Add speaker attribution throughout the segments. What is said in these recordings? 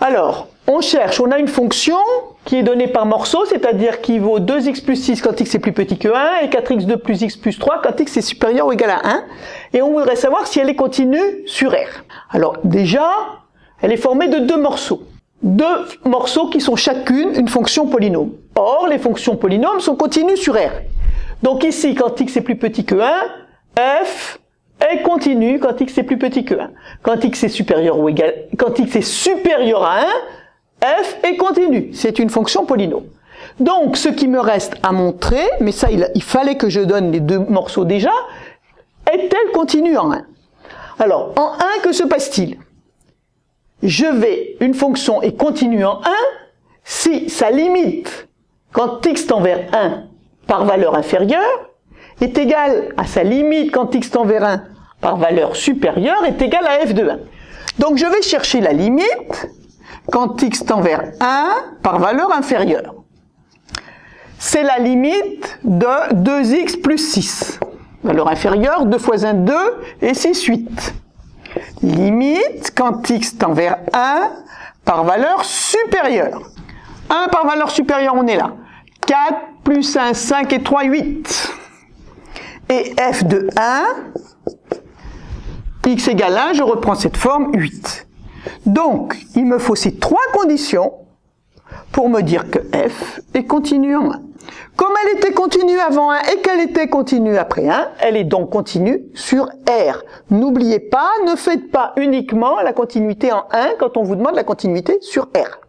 Speaker 1: Alors, on cherche, on a une fonction qui est donnée par morceau, c'est-à-dire qui vaut 2x plus 6 quand x est plus petit que 1 et 4x2 plus x plus 3 quand x est supérieur ou égal à 1. Et on voudrait savoir si elle est continue sur R. Alors déjà, elle est formée de deux morceaux. Deux morceaux qui sont chacune une fonction polynôme. Or, les fonctions polynômes sont continues sur R. Donc ici, quand x est plus petit que 1, f est continue quand x est plus petit que 1. Quand x est supérieur ou égal, quand x est supérieur à 1, f est continue. C'est une fonction polynôme. Donc, ce qui me reste à montrer, mais ça, il fallait que je donne les deux morceaux déjà, est-elle continue en 1? Alors, en 1, que se passe-t-il? Une fonction est continue en 1 si sa limite, quand x tend vers 1 par valeur inférieure, est égale à sa limite quand x tend vers 1 par valeur supérieure est égale à f de 1. Donc je vais chercher la limite quand x tend vers 1 par valeur inférieure. C'est la limite de 2x plus 6. Valeur inférieure, 2 fois 1, 2 et 6, 8. Limite quand x tend vers 1 par valeur supérieure. 1 par valeur supérieure, on est là. 4 plus 1, 5 et 3, 8. Et f de 1, x égale 1, je reprends cette forme, 8. Donc, il me faut ces trois conditions pour me dire que f est continue en 1. Comme elle était continue avant 1 et qu'elle était continue après 1, elle est donc continue sur R. N'oubliez pas, ne faites pas uniquement la continuité en 1 quand on vous demande la continuité sur R.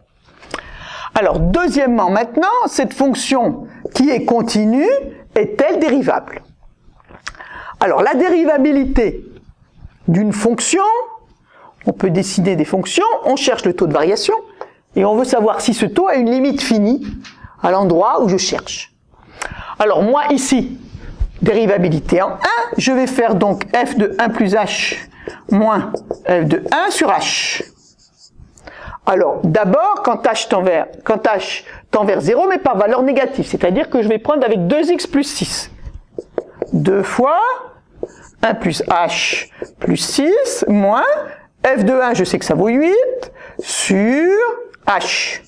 Speaker 1: Alors, deuxièmement, maintenant, cette fonction qui est continue est-elle dérivable? Alors, la dérivabilité d'une fonction, on peut dessiner des fonctions, on cherche le taux de variation, et on veut savoir si ce taux a une limite finie à l'endroit où je cherche. Alors, moi, ici, dérivabilité en 1, je vais faire donc f de 1 plus h moins f de 1 sur h. Alors, d'abord, quand h tend vers 0, mais par valeur négative, c'est-à-dire que je vais prendre avec 2x plus 6. 2 fois 1 plus h plus 6 moins f de 1, je sais que ça vaut 8, sur h.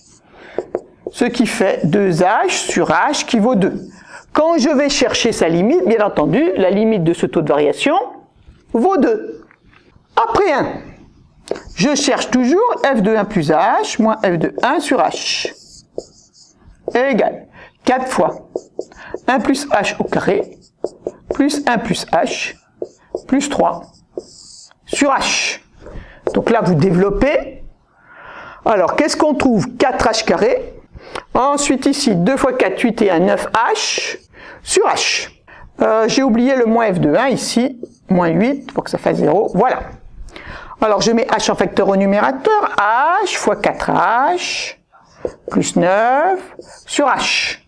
Speaker 1: Ce qui fait 2h sur h qui vaut 2. Quand je vais chercher sa limite, bien entendu, la limite de ce taux de variation vaut 2. Après 1, je cherche toujours f de 1 plus h moins f de 1 sur h égale 4 fois 1 plus h au carré plus 1 plus h plus 3 sur h. Donc là, vous développez. Alors, qu'est-ce qu'on trouve? 4h carré. Ensuite, ici, 2 fois 4, 8 et 1, 9h sur h. J'ai oublié le moins f de 1 ici, moins 8, pour que ça fasse 0. Voilà. Alors, je mets h en facteur au numérateur. h fois 4h plus 9 sur h.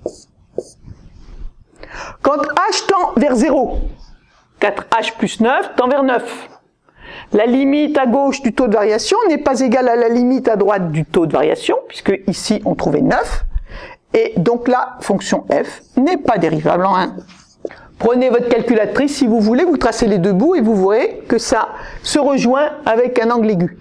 Speaker 1: Quand h tend vers 0, 4h plus 9 tend vers 9. La limite à gauche du taux de variation n'est pas égale à la limite à droite du taux de variation, puisque ici on trouvait 9, et donc la fonction f n'est pas dérivable en 1. Prenez votre calculatrice si vous voulez, vous tracez les deux bouts et vous verrez que ça se rejoint avec un angle aigu.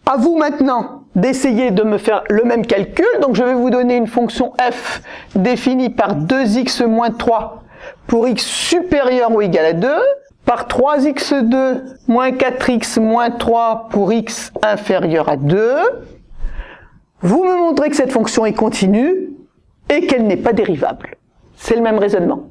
Speaker 1: À vous maintenant d'essayer de me faire le même calcul, donc je vais vous donner une fonction f définie par 2x moins 3 pour x supérieur ou égal à 2, par 3x2 moins 4x moins 3 pour x inférieur à 2. Vous me montrez que cette fonction est continue et qu'elle n'est pas dérivable. C'est le même raisonnement.